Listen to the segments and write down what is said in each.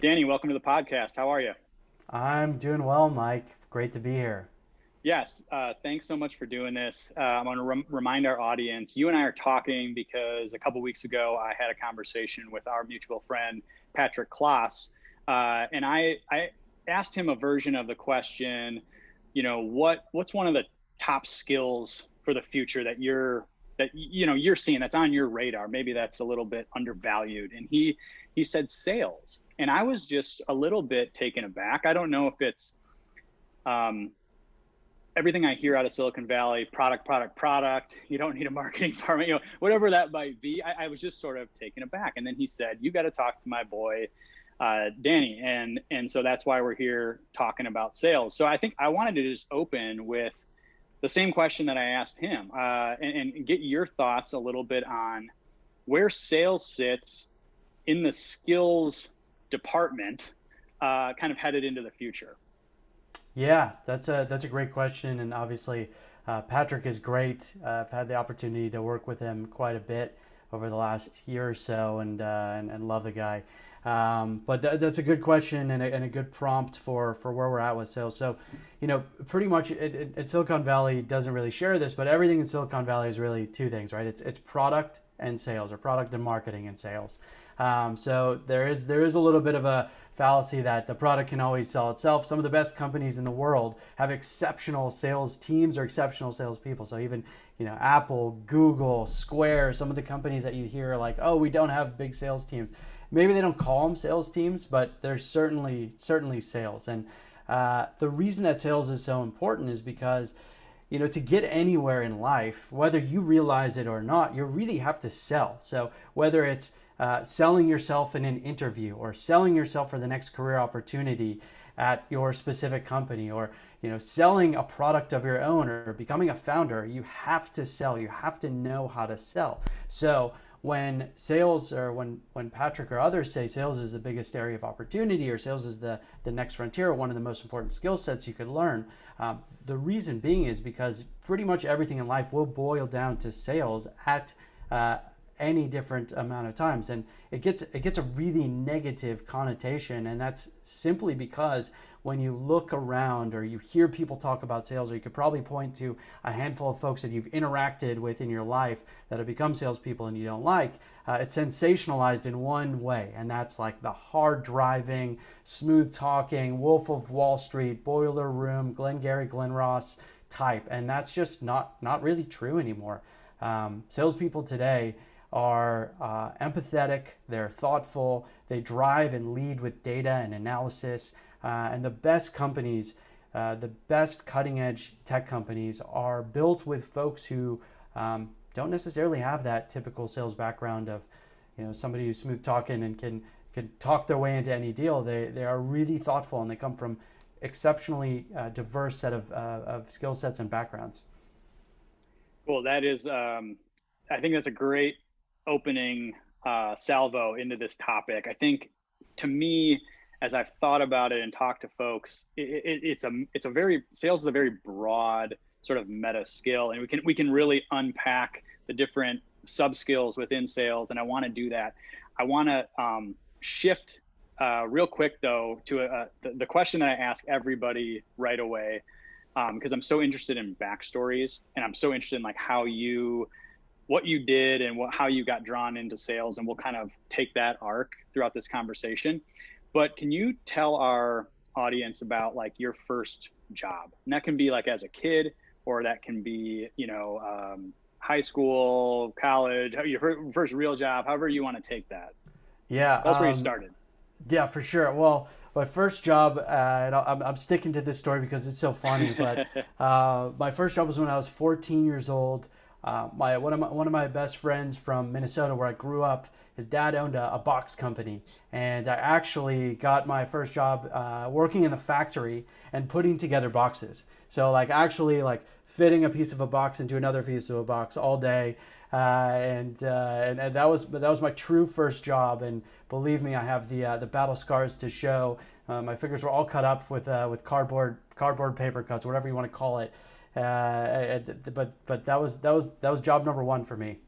Danny, welcome to the podcast. How are you? I'm doing well, Mike. Great to be here. Yes, thanks so much for doing this. I want to remind our audience, you and I are talking because a couple weeks ago I had a conversation with our mutual friend, Patrick Kloss, and I asked him a version of the question, what's one of the top skills for the future that you're seeing that's on your radar? Maybe that's a little bit undervalued. And he said sales. And I was just a little bit taken aback. I don't know if it's um, everything I hear out of Silicon Valley, product, product, product. You don't need a marketing department, whatever that might be. I was just sort of taken aback. And then he said, "You got to talk to my boy, Danny," and so that's why we're here talking about sales. So I think I wanted to just open with the same question that I asked him, and get your thoughts a little bit on where sales sits in the skills department, kind of headed into the future. Yeah, that's a great question, and obviously, Patrick is great. I've had the opportunity to work with him quite a bit over the last year or so, and love the guy. But that's a good question and a good prompt for where we're at with sales. So, pretty much Silicon Valley doesn't really share this, but everything in Silicon Valley is really two things, right? It's product and sales, or product and marketing and sales. So there is a little bit of a fallacy that the product can always sell itself. Some of the best companies in the world have exceptional sales teams or exceptional salespeople. So even Apple, Google, Square, some of the companies that you hear like, oh, we don't have big sales teams. Maybe they don't call them sales teams, but they're certainly sales. And the reason that sales is so important is because to get anywhere in life, whether you realize it or not, you really have to sell. So whether it's selling yourself in an interview or selling yourself for the next career opportunity at your specific company, or selling a product of your own, or becoming a founder, you have to sell. You have to know how to sell. So when sales, or when Patrick or others say sales is the biggest area of opportunity, or sales is the next frontier, or one of the most important skill sets you could learn, the reason being is because pretty much everything in life will boil down to sales at any different amount of times, and it gets a really negative connotation, and that's simply because when you look around or you hear people talk about sales, or you could probably point to a handful of folks that you've interacted with in your life that have become salespeople and you don't like, it's sensationalized in one way, and that's like the hard driving, smooth talking, Wolf of Wall Street, boiler room, Glengarry Glen Ross type, and that's just not really true anymore. Salespeople today are empathetic, they're thoughtful, they drive and lead with data and analysis. And the best companies, the best cutting edge tech companies, are built with folks who don't necessarily have that typical sales background of somebody who's smooth talking and can talk their way into any deal. They are really thoughtful, and they come from exceptionally diverse set of skill sets and backgrounds. Well, that is, I think that's a great opening salvo into this topic. I think, to me, as I've thought about it and talked to folks, it's a very sales is a very broad sort of meta skill, and we can really unpack the different sub skills within sales. And I want to do that. I want to shift real quick though to the question that I ask everybody right away, because I'm so interested in backstories, and I'm so interested in like what you did and how you got drawn into sales, and we'll kind of take that arc throughout this conversation. But can you tell our audience about like your first job? And that can be like as a kid, or that can be high school, college, your first real job, however you want to take that. Yeah, That's where you started. yeah, for sure. Well, my first job, and I'm sticking to this story because it's so funny, but my first job was when I was 14 years old. One of my best friends from Minnesota, where I grew up, his dad owned a box company, and I actually got my first job working in the factory and putting together boxes. So like actually like fitting a piece of a box into another piece of a box all day, and that was my true first job. And believe me, I have the battle scars to show. My fingers were all cut up with cardboard paper cuts, whatever you want to call it. But that was job number one for me.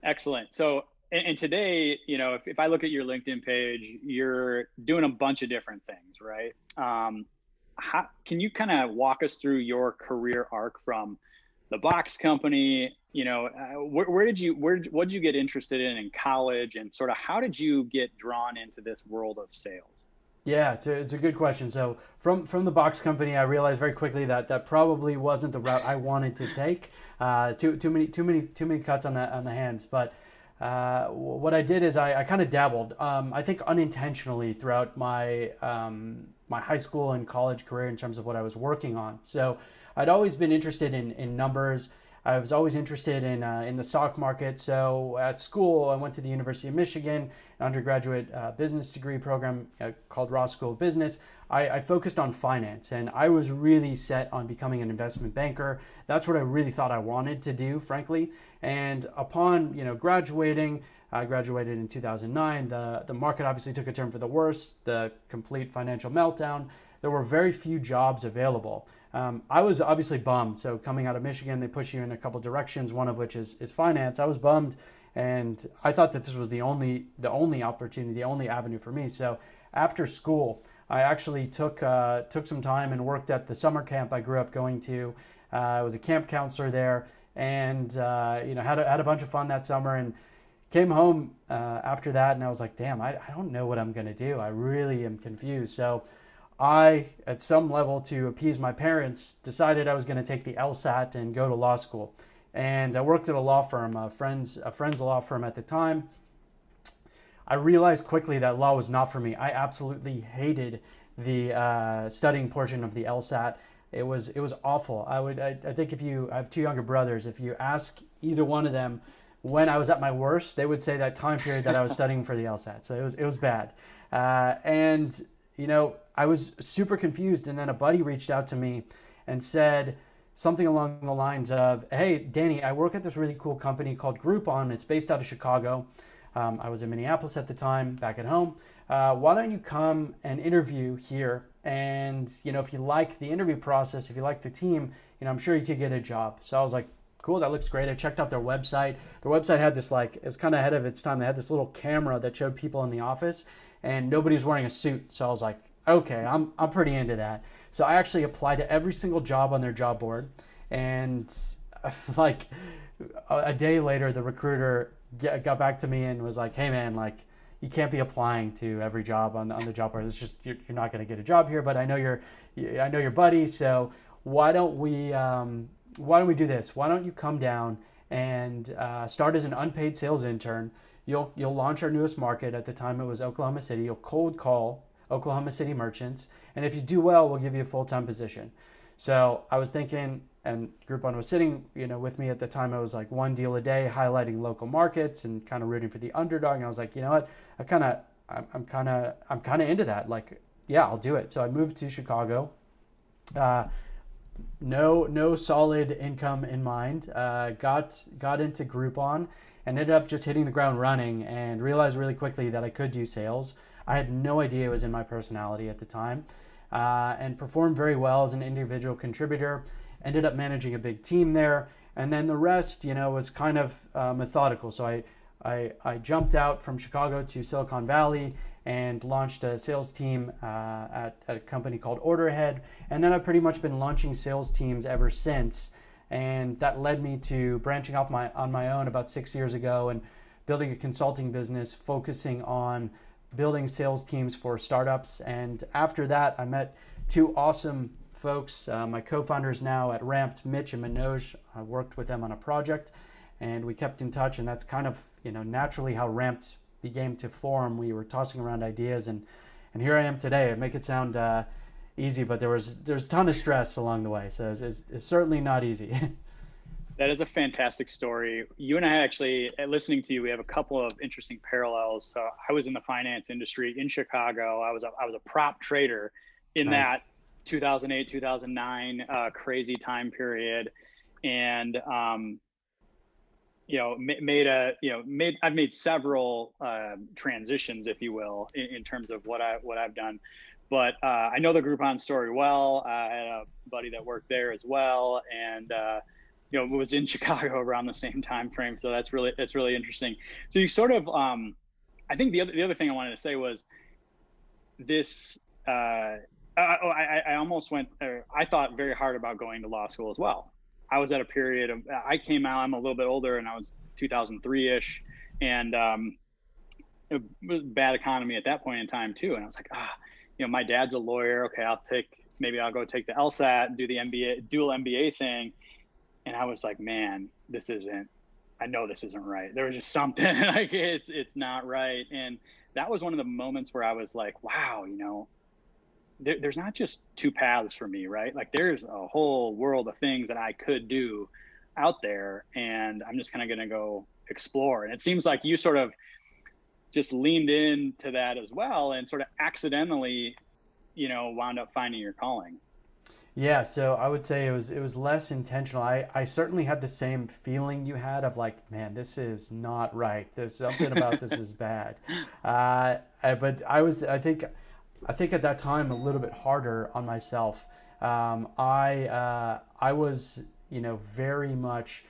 Excellent. So and today, if I look at your LinkedIn page, you're doing a bunch of different things, right? How can you kind of walk us through your career arc from the box company? Where did what did you get interested in college, and sort of how did you get drawn into this world of sales? Yeah, it's a good question. So from the box company, I realized very quickly that that probably wasn't the route I wanted to take. Too many cuts on the hands. But what I did is I kind of dabbled. I think unintentionally throughout my high school and college career in terms of what I was working on. So I'd always been interested in numbers. I was always interested in the stock market. So at school, I went to the University of Michigan, an undergraduate business degree program called Ross School of Business. I focused on finance, and I was really set on becoming an investment banker. That's what I really thought I wanted to do, frankly. And upon graduating, I graduated in 2009. The market obviously took a turn for the worse. The complete financial meltdown. There were very few jobs available. I was obviously bummed. So coming out of Michigan, they push you in a couple directions, one of which is finance. I was bummed, and I thought that this was the only opportunity, the only avenue for me. So after school, I actually took some time and worked at the summer camp I grew up going to. I was a camp counselor there, and had a bunch of fun that summer, and came home after that, and I was like, damn, I don't know what I'm gonna do. I really am confused. So I, at some level, to appease my parents, decided I was going to take the LSAT and go to law school. And I worked at a law firm, a friend's law firm at the time. I realized quickly that law was not for me. I absolutely hated the studying portion of the LSAT. It was awful. I think I have two younger brothers. If you ask either one of them when I was at my worst, they would say that time period that I was studying for the LSAT. So it was bad. And I was super confused, and then a buddy reached out to me and said something along the lines of, "Hey, Danny, I work at this really cool company called Groupon. It's based out of Chicago. I was in Minneapolis at the time, back at home. Why don't you come and interview here? And if you like the interview process, if you like the team, I'm sure you could get a job." So I was like, cool, that looks great. I checked out their website. Their website had this, it was kind of ahead of its time. They had this little camera that showed people in the office, and nobody's wearing a suit. So I was like, okay, I'm pretty into that. So I actually applied to every single job on their job board, and like a day later, the recruiter got back to me and was like, "Hey man, you can't be applying to every job on the job board. It's just you're not going to get a job here. But I know your buddy, so why don't we do this? Why don't you come down and start as an unpaid sales intern? You'll launch our newest market. At the time, it was Oklahoma City. You'll cold call Oklahoma City merchants, and if you do well, we'll give you a full-time position." So I was thinking, and Groupon was sitting, with me at the time. I was like one deal a day, highlighting local markets and kind of rooting for the underdog. And I was like, you know what? I'm kind of into that. Like, yeah, I'll do it. So I moved to Chicago. No solid income in mind. Got into Groupon and ended up just hitting the ground running, and realized really quickly that I could do sales. I had no idea it was in my personality at the time, and performed very well as an individual contributor. Ended up managing a big team there, and then the rest, was kind of methodical. So I jumped out from Chicago to Silicon Valley and launched a sales team at a company called Orderhead, and then I've pretty much been launching sales teams ever since. And that led me to branching off on my own about 6 years ago and building a consulting business focusing on building sales teams for startups. And after that, I met two awesome folks, my co-founders now at Ramped, Mitch and Manoj. I worked with them on a project, and we kept in touch, and that's kind of naturally how Ramped began to form. We were tossing around ideas, and here I am today. I make it sound easy, but there's a ton of stress along the way, so it's certainly not easy. That is a fantastic story. You and I actually, listening to you, we have a couple of interesting parallels. So I was in the finance industry in Chicago. I was a prop trader in Nice. that 2008, 2009 crazy time period, and I've made several transitions, if you will, in terms of what I've done. But I know the Groupon story well. I had a buddy that worked there as well, and was in Chicago around the same time frame. So that's really interesting. So you sort of, I think the other thing I wanted to say was this. I almost went. I thought very hard about going to law school as well. I was at a period of. I came out. I'm a little bit older, and I was 2003 ish, and it was bad economy at that point in time too. And I was like, my dad's a lawyer. Okay, maybe I'll go take the LSAT, do the MBA, dual MBA thing. And I was like, man, I know this isn't right. There was just something like it's not right. And that was one of the moments where I was like, wow, there's not just two paths for me, right? Like there's a whole world of things that I could do out there, and I'm just kind of going to go explore. And it seems like you sort of just leaned into that as well, and sort of accidentally, wound up finding your calling. Yeah, so I would say it was less intentional. I certainly had the same feeling you had of like, man, this is not right. There's something about this is bad. But I think at that time a little bit harder on myself. I was very much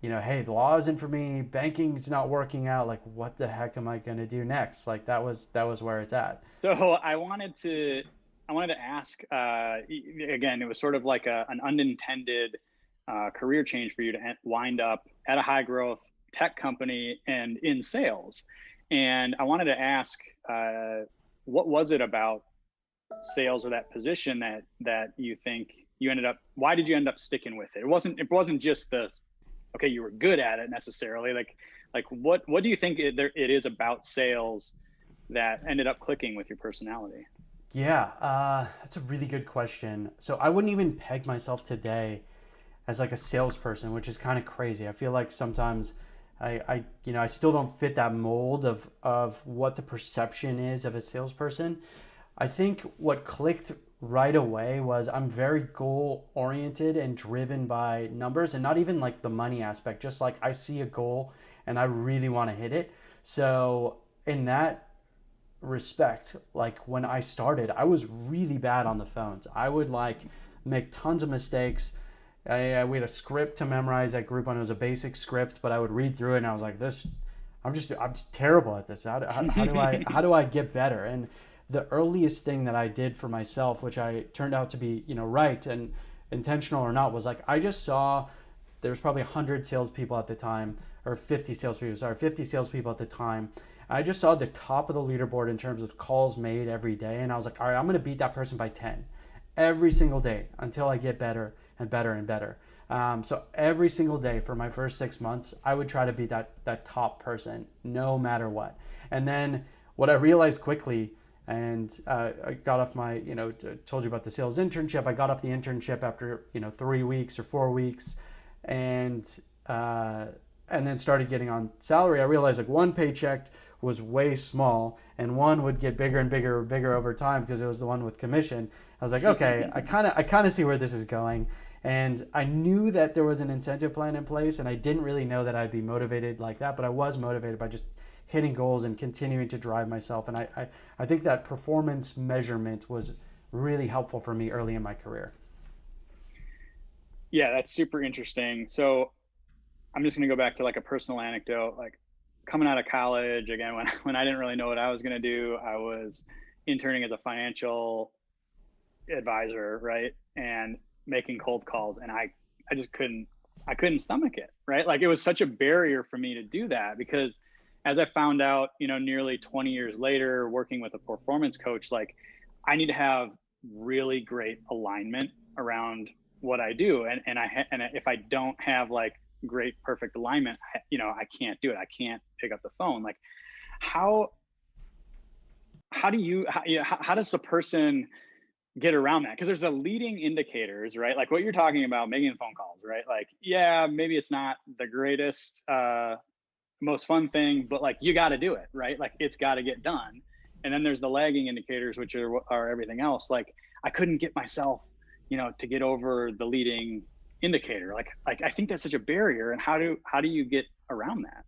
hey, the law isn't for me. Banking's not working out. Like, what the heck am I going to do next? Like that was where it's at. So I wanted to ask, again, it was sort of like an unintended career change for you to wind up at a high growth tech company and in sales. And I wanted to ask, what was it about sales or that position that you think why did you end up sticking with it? It wasn't just okay, you were good at it necessarily. Like what do you think it is about sales that ended up clicking with your personality? Yeah, that's a really good question. So I wouldn't even peg myself today as like a salesperson, which is kind of crazy. I feel like sometimes I still don't fit that mold of what the perception is of a salesperson. I think what clicked right away was I'm very goal oriented and driven by numbers, and not even like the money aspect, just like I see a goal and I really want to hit it. So in that respect, like when I started, I was really bad on the phones. I would like make tons of mistakes. We had a script to memorize at Group 1. It was a basic script, but I would read through it and I was like, I'm just terrible at this. How do I get better? And the earliest thing that I did for myself, which I turned out to be, right and intentional or not, was like I just saw there was probably 100 salespeople at the time, or 50 salespeople at the time. I just saw the top of the leaderboard in terms of calls made every day, and I was like, all right, I'm going to beat that person by 10 every single day until I get better and better and better. So every single day for my first 6 months, I would try to beat that top person no matter what. And then what I realized quickly, and I got off my, told you about the sales internship. I got off the internship after, 3 weeks or 4 weeks, and then started getting on salary. I realized like one paycheck was way small, and one would get bigger and bigger and bigger over time because it was the one with commission. I was like, okay, I kind of see where this is going. And I knew that there was an incentive plan in place, and I didn't really know that I'd be motivated like that, but I was motivated by just hitting goals and continuing to drive myself. And I think that performance measurement was really helpful for me early in my career. Yeah, that's super interesting. So I'm just going to go back to like a personal anecdote. Like coming out of college, again, when I didn't really know what I was going to do, I was interning as a financial advisor, right? And making cold calls. And I just I couldn't stomach it, right? Like it was such a barrier for me to do that because as I found out, nearly 20 years later, working with a performance coach, like I need to have really great alignment around what I do. And if I don't have like great, perfect alignment, I can't do it. I can't pick up the phone. Like how does the person get around that? Because there's the leading indicators, right? Like what you're talking about, making phone calls, right? Like, yeah, maybe it's not the greatest, most fun thing, but like you got to do it, right? Like it's got to get done. And then there's the lagging indicators, which are everything else. Like I couldn't get myself, to get over the leading indicator. Like I think that's such a barrier. And how do you get around that?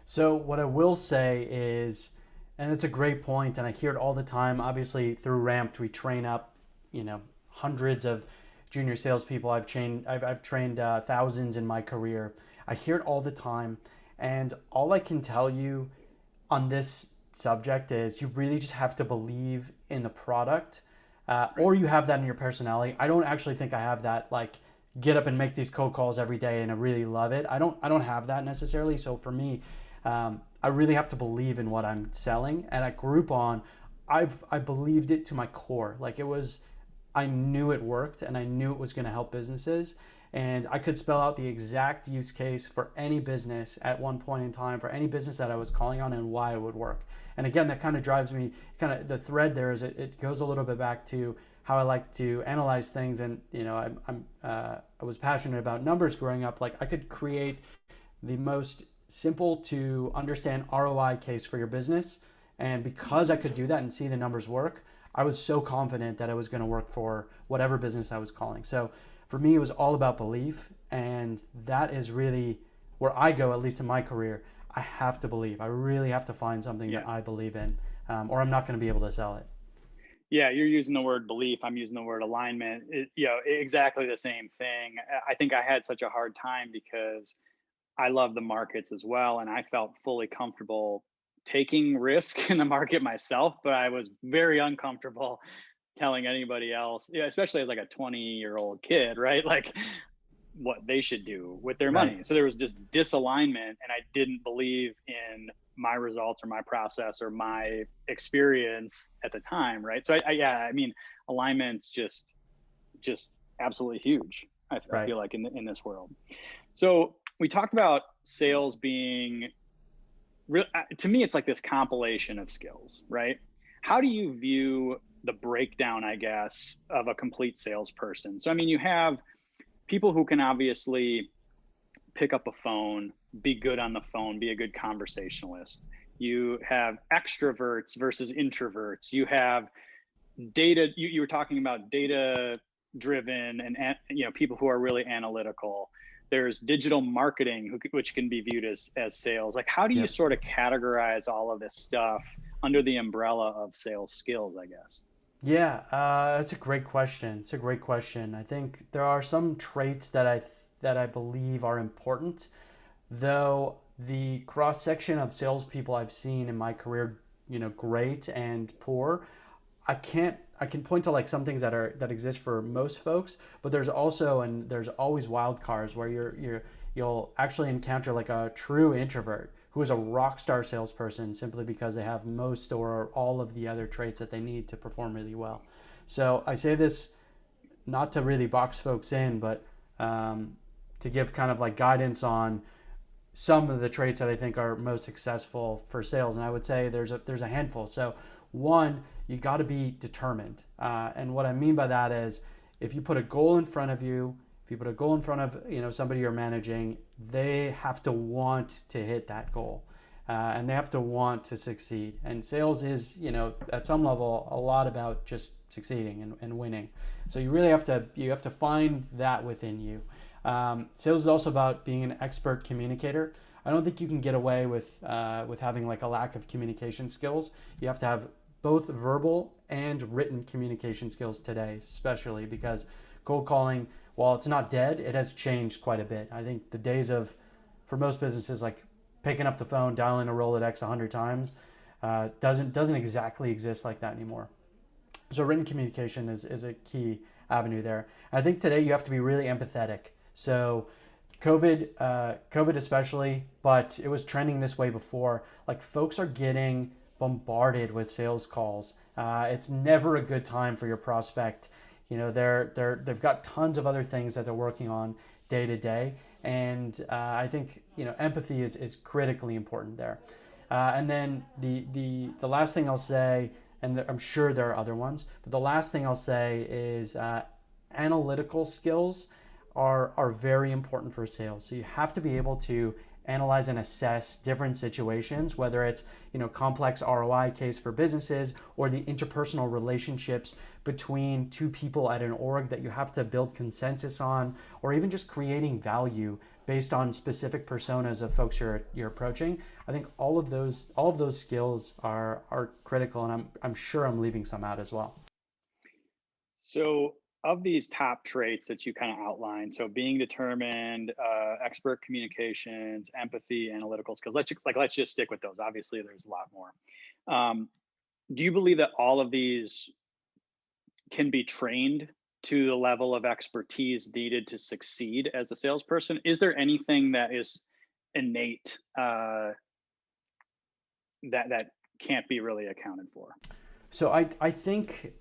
So what I will say is, and it's a great point, and I hear it all the time. Obviously, through Ramped, we train up, hundreds of junior salespeople. I've trained thousands in my career. I hear it all the time, and all I can tell you on this subject is you really just have to believe in the product, Right. or you have that in your personality. I don't actually think I have that, like, get up and make these cold calls every day and I really love it. I don't have that necessarily. So for me, I really have to believe in what I'm selling. And at Groupon, I believed it to my core. Like, it was, I knew it worked and I knew it was going to help businesses. And I could spell out the exact use case for any business at one point in time, for any business that I was calling on, and why it would work. And again, that kind of drives me, kind of the thread there is it goes a little bit back to how I like to analyze things. And, I was passionate about numbers growing up. Like, I could create the most simple to understand ROI case for your business. And because I could do that and see the numbers work, I was so confident that it was going to work for whatever business I was calling. So for me, it was all about belief. And that is really where I go, at least in my career. I have to believe. I really have to find something that Yeah. I believe in, or I'm not going to be able to sell it. Yeah, you're using the word belief. I'm using the word alignment. Exactly the same thing. I think I had such a hard time because I love the markets as well, and I felt fully comfortable taking risk in the market myself, but I was very uncomfortable telling anybody else, yeah, especially as like a 20-year-old kid, right? Like what they should do with their Right. money. So there was just disalignment, and I didn't believe in my results or my process or my experience at the time, right? So yeah, I mean, alignment's just absolutely huge. I Right. feel like in this world. So we talked about sales being real. To me, it's like this compilation of skills, right? How do you view the breakdown, I guess, of a complete salesperson? So I mean, you have people who can obviously pick up a phone, be good on the phone, be a good conversationalist. You have extroverts versus introverts. You have data. You were talking about data driven and people who are really analytical. There's digital marketing, which can be viewed as sales. Like, how do you Yep. sort of categorize all of this stuff under the umbrella of sales skills, I guess? Yeah, that's a great question. It's a great question. I think there are some traits that I believe are important, though the cross section of salespeople I've seen in my career, great and poor. I can point to like some things that exist for most folks, but there's always wild cards where you'll actually encounter like a true introvert who is a rock star salesperson simply because they have most or all of the other traits that they need to perform really well. So I say this not to really box folks in, but to give kind of like guidance on some of the traits that I think are most successful for sales. And I would say there's a handful. So one, you got to be determined. And what I mean by that is if you put a goal in front of you, if you put a goal in front of somebody you're managing, they have to want to hit that goal. And they have to want to succeed. And sales is, at some level, a lot about just succeeding and winning. So you have to find that within you. Sales is also about being an expert communicator. I don't think you can get away with having like a lack of communication skills. You have to have both verbal and written communication skills today, especially because cold calling, while it's not dead, it has changed quite a bit. I think the days of, for most businesses, like picking up the phone, dialing a Rolodex 100 times, doesn't exactly exist like that anymore. So written communication is a key avenue there. I think today you have to be really empathetic. So COVID especially, but it was trending this way before. Like, folks are getting bombarded with sales calls. It's never a good time for your prospect. They've got tons of other things that they're working on day to day, and I think empathy is critically important there. And then the last thing I'll say, and I'm sure there are other ones, but the last thing I'll say is analytical skills are very important for sales. So you have to be able to analyze and assess different situations, whether it's complex ROI case for businesses or the interpersonal relationships between two people at an org that you have to build consensus on, or even just creating value based on specific personas of folks you're approaching. I think all of those skills are critical, and I'm sure I'm leaving some out as well. So of these top traits that you kind of outlined, so being determined, expert communications, empathy, analytical skills. Let's just stick with those. Obviously, there's a lot more. Um, do you believe that all of these can be trained to the level of expertise needed to succeed as a salesperson? Is there anything that is innate, that can't be really accounted for? So I think,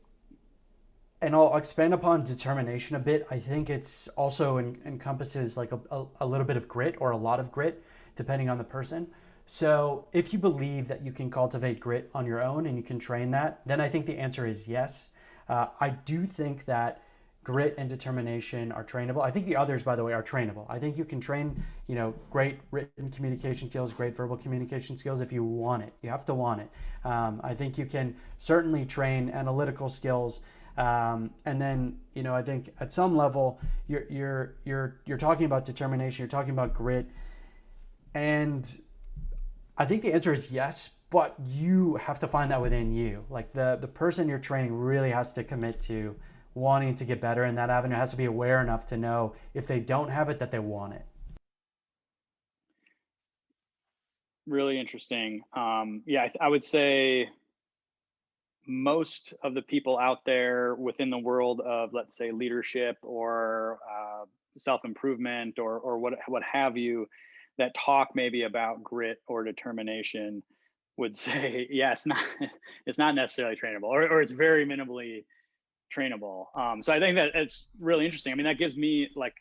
and I'll expand upon determination a bit. I think it's also encompasses like a little bit of grit or a lot of grit, depending on the person. So if you believe that you can cultivate grit on your own and you can train that, then I think the answer is yes. I do think that grit and determination are trainable. I think the others, by the way, are trainable. I think you can train, great written communication skills, great verbal communication skills if you want it. You have to want it. I think you can certainly train analytical skills. And then, I think at some level, you're talking about determination. You're talking about grit, and I think the answer is yes, but you have to find that within you. Like the person you're training really has to commit to wanting to get better in that avenue, has to be aware enough to know if they don't have it, that they want it. Really interesting. Yeah, I would say most of the people out there within the world of, let's say, leadership or self improvement or what have you, that talk maybe about grit or determination would say, yeah, it's not necessarily trainable, or it's very minimally trainable. So I think that it's really interesting. I mean, that gives me like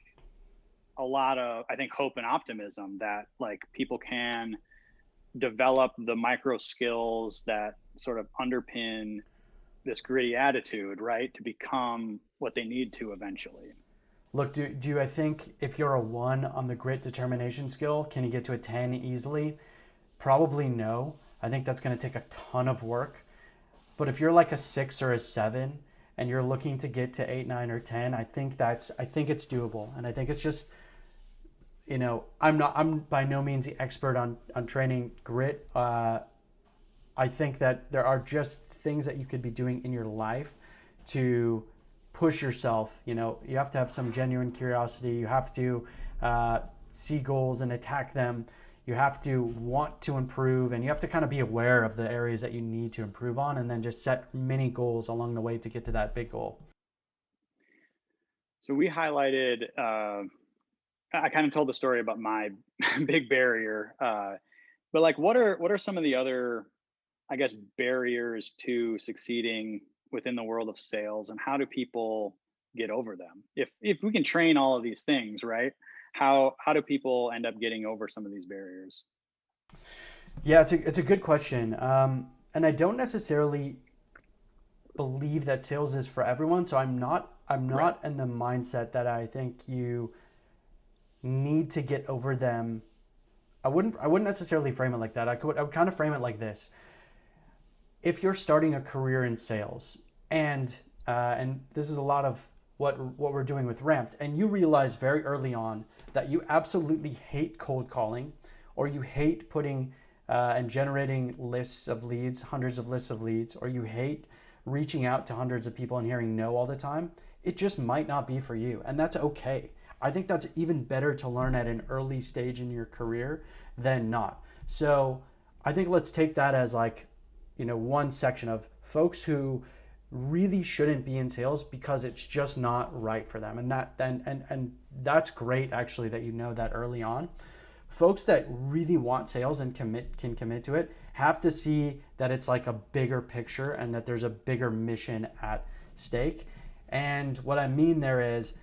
a lot of, I think, hope and optimism that like people can develop the micro skills that sort of underpin this gritty attitude, right, to become what they need to eventually. Look, do I think if you're a 1 on the grit determination skill, can you get to a 10 easily? Probably no. I think that's going to take a ton of work. But if you're like a 6 or a 7 and you're looking to get to 8, 9, or 10, I think it's doable. And I think it's just, I'm by no means the expert on training grit. I think that there are just things that you could be doing in your life to push yourself. You have to have some genuine curiosity. You have to see goals and attack them. You have to want to improve, and you have to kind of be aware of the areas that you need to improve on, and then just set mini goals along the way to get to that big goal. So we highlighted, I kind of told the story about my big barrier, but like, what are some of the other, I guess, barriers to succeeding within the world of sales, and how do people get over them? If we can train all of these things, right? How do people end up getting over some of these barriers? Yeah, it's a good question. And I don't necessarily believe that sales is for everyone. So I'm Right. not in the mindset that I think you need to get over them. I wouldn't necessarily frame it like that. I would kind of frame it like this. If you're starting a career in sales, and this is a lot of what we're doing with Ramped, and you realize very early on that you absolutely hate cold calling, or you hate putting and generating lists of leads, hundreds of lists of leads, or you hate reaching out to hundreds of people and hearing no all the time, it just might not be for you, and that's okay. I think that's even better to learn at an early stage in your career than not. So I think let's take that as like, one section of folks who really shouldn't be in sales because it's just not right for them. And that's great actually that you know that early on. Folks that really want sales and can commit to it have to see that it's like a bigger picture and that there's a bigger mission at stake. And what I mean there is,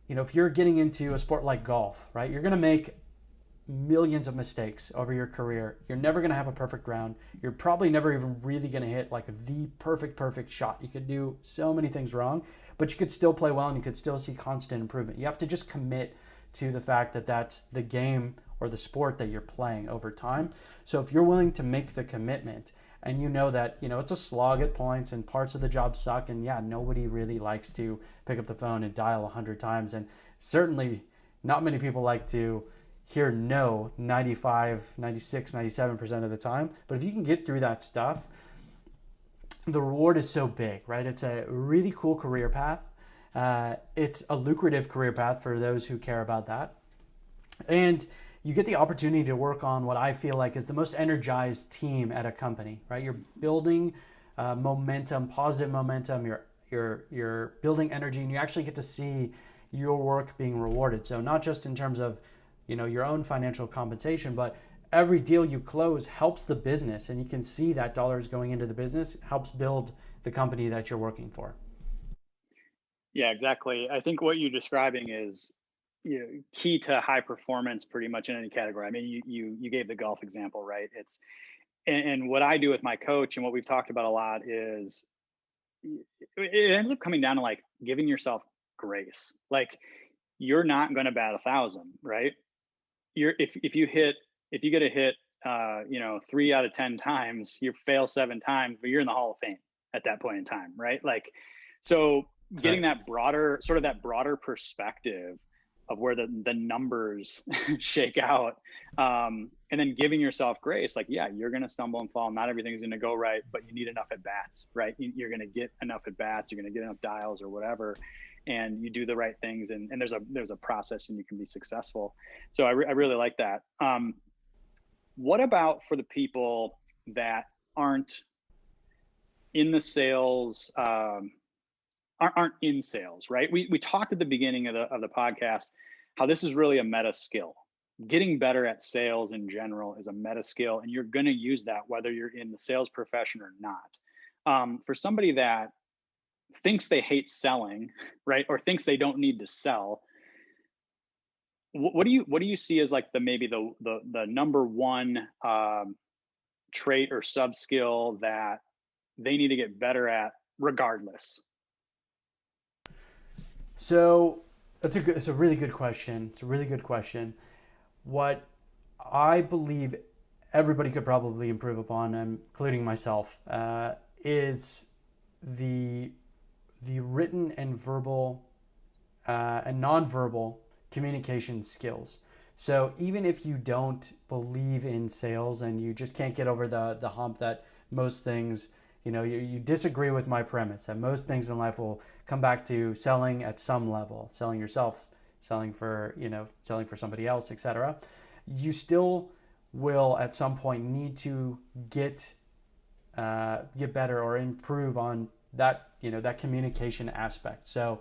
if you're getting into a sport like golf, right, you're going to make millions of mistakes over your career. You're never going to have a perfect round. You're probably never even really going to hit like the perfect shot. You could do so many things wrong, but you could still play well and you could still see constant improvement. You have to just commit to the fact that that's the game or the sport that you're playing over time. So if you're willing to make the commitment and you know that, it's a slog at points and parts of the job suck, and yeah, nobody really likes to pick up the phone and dial 100 times, and certainly not many people like to hear no 95, 96, 97% of the time. But if you can get through that stuff, the reward is so big, right? It's a really cool career path. It's a lucrative career path for those who care about that. And you get the opportunity to work on what I feel like is the most energized team at a company, right? You're building momentum, positive momentum. You're building energy, and you actually get to see your work being rewarded. So not just in terms of your own financial compensation, but every deal you close helps the business, and you can see that dollars going into the business helps build the company that you're working for. Yeah, exactly. I think what you're describing is key to high performance pretty much in any category. I mean, you gave the golf example, right? It's and what I do with my coach and what we've talked about a lot is it ends up coming down to like giving yourself grace. Like you're not going to bat 1,000, right? If you get a hit 3 out of 10 times, you fail 7 times, but you're in the Hall of Fame at that point in time, right? Like so That's getting right. that broader perspective of where the numbers shake out, and then giving yourself grace, like yeah, you're going to stumble and fall, not everything's going to go right, but you need enough at bats, right? You're going to get enough at bats, you're going to get enough dials or whatever, and you do the right things, and there's a process and you can be successful. So I really like that. What about for the people that aren't in the sales, aren't in sales, right? We talked at the beginning of the podcast how this is really a meta skill. Getting better at sales in general is a meta skill, and you're going to use that whether you're in the sales profession or not. For somebody that thinks they hate selling, right, or thinks they don't need to sell, what do you see as like the number one trait or sub skill that they need to get better at regardless? So it's a really good question. It's a really good question. What I believe everybody could probably improve upon, including myself, is the the written and verbal and nonverbal communication skills. So even if you don't believe in sales and you just can't get over the hump that most things, you disagree with my premise that most things in life will come back to selling at some level, selling yourself, selling for somebody else, etc. You still will at some point need to get better or improve on that communication aspect. So,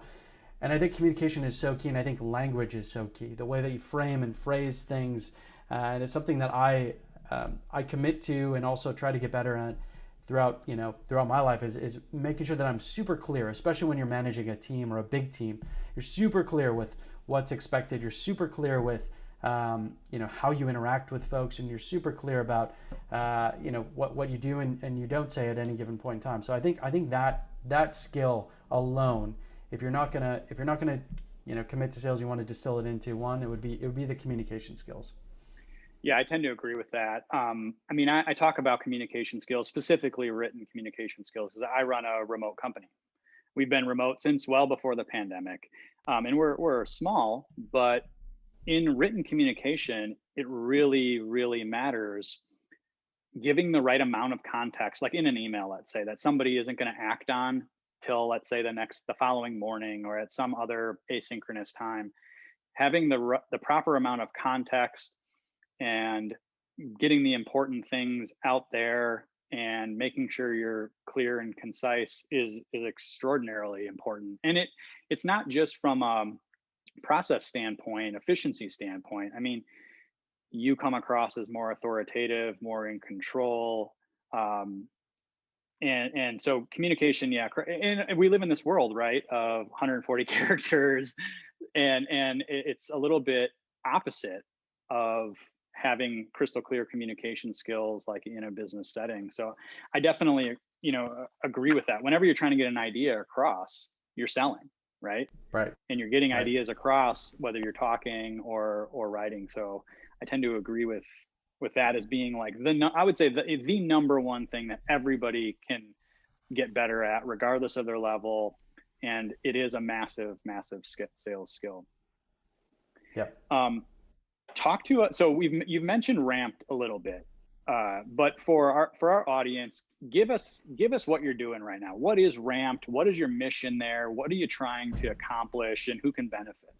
and I think communication is so key, and I think language is so key. The way that you frame and phrase things, and it's something that I commit to and also try to get better at throughout my life is making sure that I'm super clear, especially when you're managing a team or a big team. You're super clear with what's expected. You're super clear with how you interact with folks, and you're super clear about what you do and you don't say at any given point in time. So I think that skill alone, if you're not gonna commit to sales, you want to distill it into one, it would be the communication skills. Yeah, I tend to agree with that. I mean, I talk about communication skills, specifically written communication skills, because I run a remote company. We've been remote since well before the pandemic, and we're small, but in written communication, it really, really matters giving the right amount of context, like in an email, let's say, that somebody isn't going to act on till, let's say, the following morning or at some other asynchronous time. Having the proper amount of context and getting the important things out there and making sure you're clear and concise is extraordinarily important. And it's not just from a process standpoint, efficiency standpoint. I mean, you come across as more authoritative, more in control. Um, and so communication, yeah, and we live in this world, right, of 140 characters, and it's a little bit opposite of having crystal clear communication skills like in a business setting. So I definitely, agree with that. Whenever you're trying to get an idea across, you're selling, right? Right. And you're getting Right. ideas across whether you're talking or writing. So I tend to agree with that as being like I would say the number one thing that everybody can get better at regardless of their level, and it is a massive sales skill. Yep. um, Talk to us. So you've mentioned ramped a little bit. But for our audience, give us what you're doing right now. What is Ramped? What is your mission there? What are you trying to accomplish, and who can benefit?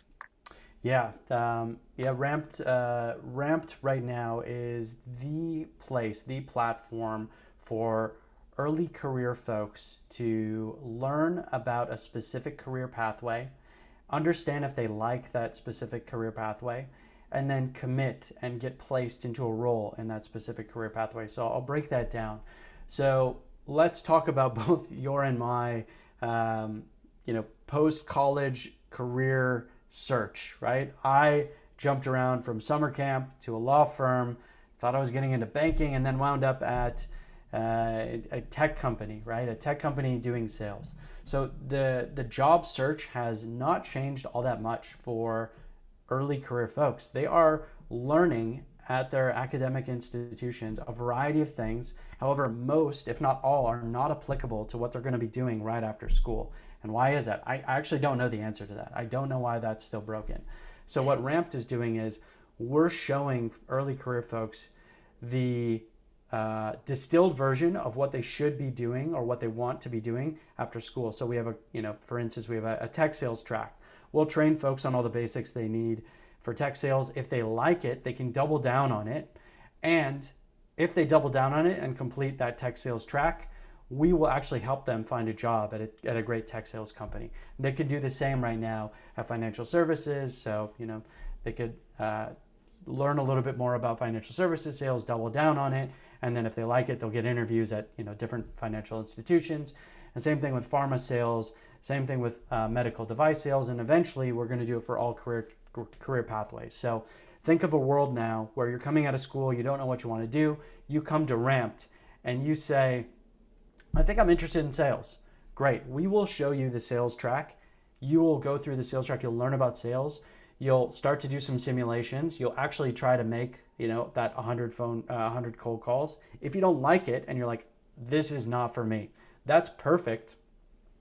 Yeah, yeah. Ramped right now is the place, the platform for early career folks to learn about a specific career pathway, understand if they like that specific career pathway, and then commit and get placed into a role in that specific career pathway. So I'll break that down. So let's talk about both your and my, post college career search, right? I jumped around from summer camp to a law firm, thought I was getting into banking, and then wound up at a tech company, right? A tech company doing sales. So the job search has not changed all that much for early career folks. They are learning at their academic institutions a variety of things. However, most, if not all, are not applicable to what they're going to be doing right after school. And why is that? I actually don't know the answer to that. I don't know why that's still broken. So what Ramped is doing is we're showing early career folks the distilled version of what they should be doing or what they want to be doing after school. So we have for instance, we have a tech sales track. We'll train folks on all the basics they need for tech sales. If they like it, they can double down on it. And if they double down on it and complete that tech sales track, we will actually help them find a job at a great tech sales company. They can do the same right now at financial services. So, they could learn a little bit more about financial services sales, double down on it. And then if they like it, they'll get interviews at, different financial institutions. And same thing with pharma sales, same thing with medical device sales. And eventually we're going to do it for all career pathways. So think of a world now where you're coming out of school, you don't know what you want to do. You come to Ramped and you say, I think I'm interested in sales. Great. We will show you the sales track. You will go through the sales track. You'll learn about sales. You'll start to do some simulations. You'll actually try to make, that 100 cold calls. If you don't like it and you're like, this is not for me, that's perfect,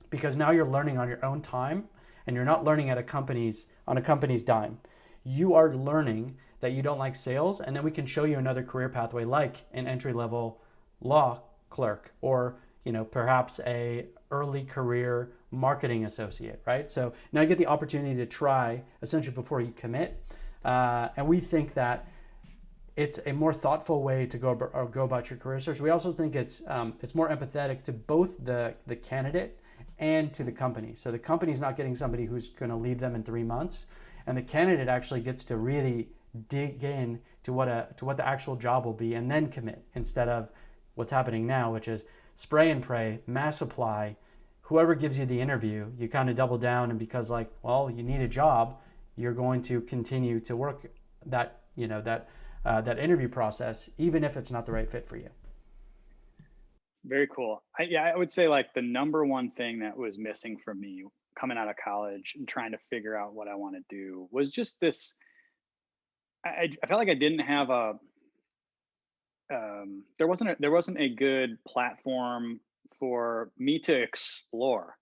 because now you're learning on your own time and you're not learning on a company's dime. You are learning that you don't like sales, and then we can show you another career pathway like an entry-level law clerk, or perhaps a early career marketing associate, right? So now you get the opportunity to try essentially before you commit. And we think that it's a more thoughtful way to go about your career search. We also think it's more empathetic to both the candidate and to the company. So the company's not getting somebody who's going to leave them in 3 months, and the candidate actually gets to really dig in to what the actual job will be and then commit, instead of what's happening now, which is spray and pray, mass apply. Whoever gives you the interview, you kind of double down, and because you need a job, you're going to continue to work that interview process, even if it's not the right fit for you. Very cool. I would say the number one thing that was missing for me coming out of college and trying to figure out what I want to do was just this. I felt like I didn't have there wasn't a good platform for me to explore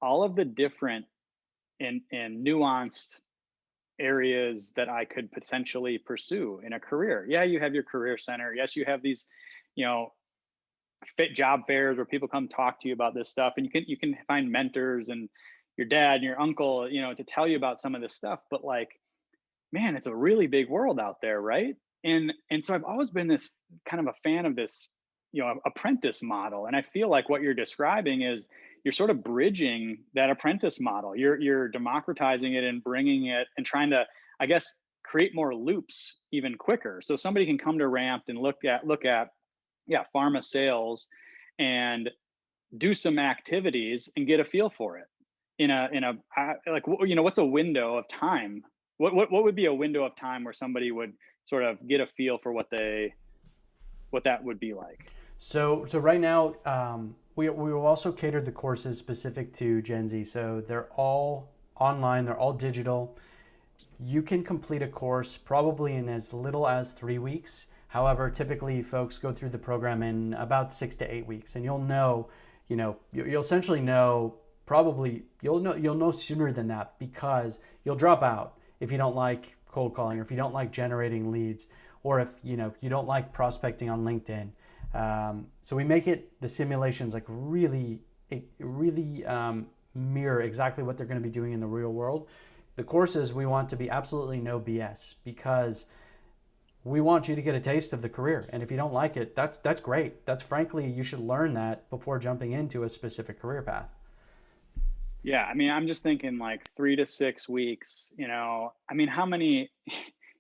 all of the different and nuanced areas that I could potentially pursue in a career. Yeah, you have your career center. Yes, you have these, fit job fairs where people come talk to you about this stuff, and you can find mentors and your dad and your uncle, to tell you about some of this stuff. But man, it's a really big world out there, right? And so I've always been this kind of a fan of this, apprentice model. And I feel like what you're describing is you're sort of bridging that apprentice model. You're democratizing it and bringing it and trying to, I guess, create more loops even quicker. So somebody can come to Ramped and look at pharma sales and do some activities and get a feel for it what's a window of time? What would be a window of time where somebody would sort of get a feel for what that would be like? So right now, we will also cater the courses specific to Gen Z. So they're all online, they're all digital. You can complete a course probably in as little as 3 weeks. However, typically folks go through the program in about 6 to 8 weeks, and you'll essentially know, probably you'll know sooner than that, because you'll drop out if you don't like cold calling or if you don't like generating leads, or if you don't like prospecting on LinkedIn. So we make it the simulations like really mirror exactly what they're going to be doing in the real world. The courses we want to be absolutely no BS because we want you to get a taste of the career. And if you don't like it, that's great. That's frankly, you should learn that before jumping into a specific career path. Yeah, I mean, I'm just thinking like 3 to 6 weeks, I mean, how many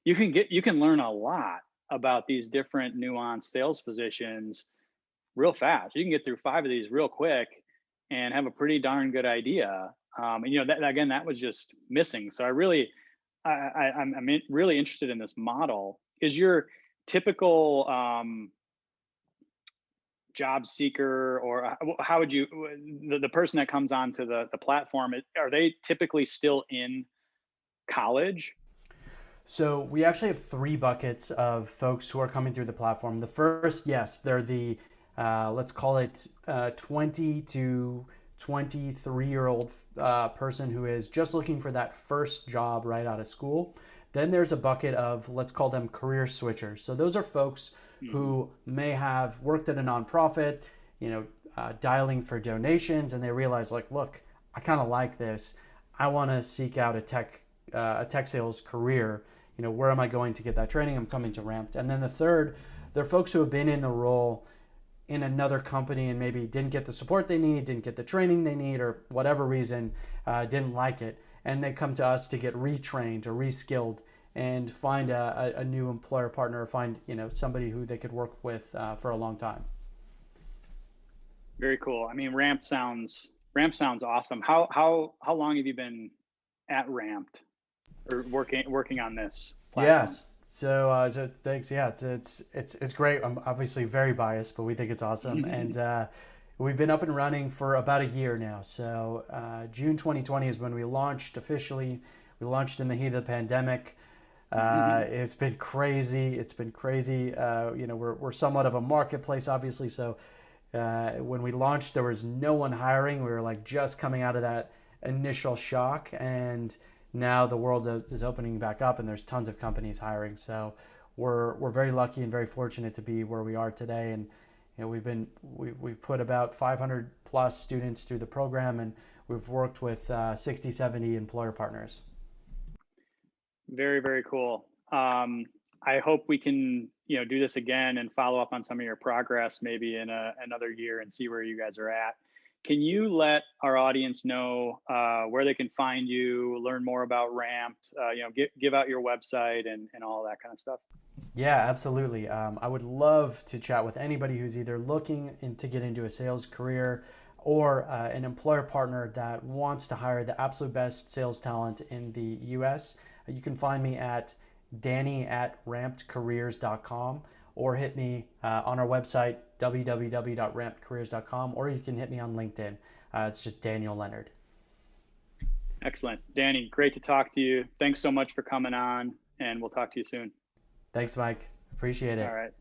you can learn a lot about these different nuanced sales positions real fast. You can get through 5 of these real quick and have a pretty darn good idea. And that again, that was just missing. So I'm really interested in this model. Is your typical job seeker, or how would you, the person that comes onto the platform, are they typically still in college? So we actually have three buckets of folks who are coming through the platform. The first, yes, they're the let's call it 20 to 23-year-old person who is just looking for that first job right out of school. Then there's a bucket of, let's call them career switchers. So those are folks Mhm. who may have worked at a nonprofit, dialing for donations, and they realize, like, look, I kind of like this. I want to seek out a tech sales career. Where am I going to get that training? I'm coming to Ramped. And then the third, they're folks who have been in the role in another company and maybe didn't get the support they need, didn't get the training they need, or whatever reason, didn't like it. And they come to us to get retrained or reskilled and find a new employer partner, or find somebody who they could work with for a long time. Very cool. I mean, Ramp sounds awesome. How long have you been at Ramped, or working on this platform? Yes. So thanks. Yeah, it's great. I'm obviously very biased, but we think it's awesome, and we've been up and running for about a year now. So June 2020 is when we launched officially. We launched in the heat of the pandemic. It's been crazy. It's been crazy. We're somewhat of a marketplace, obviously. So when we launched, there was no one hiring. We were like just coming out of that initial shock, and now the world is opening back up, and there's tons of companies hiring. So we're very lucky and very fortunate to be where we are today. And we've put about 500 plus students through the program, and we've worked with 60, 70 employer partners. Very, very cool. I hope we can, do this again and follow up on some of your progress maybe in another year and see where you guys are at. Can you let our audience know where they can find you, learn more about Ramped, give out your website and all that kind of stuff? Yeah, absolutely. I would love to chat with anybody who's either looking to get into a sales career, or an employer partner that wants to hire the absolute best sales talent in the US. You can find me at danny@rampedcareers.com, or hit me on our website, www.rampedcareers.com, or you can hit me on LinkedIn. It's just Daniel Leonard. Excellent. Danny, great to talk to you. Thanks so much for coming on, and we'll talk to you soon. Thanks, Mike. Appreciate All it. right.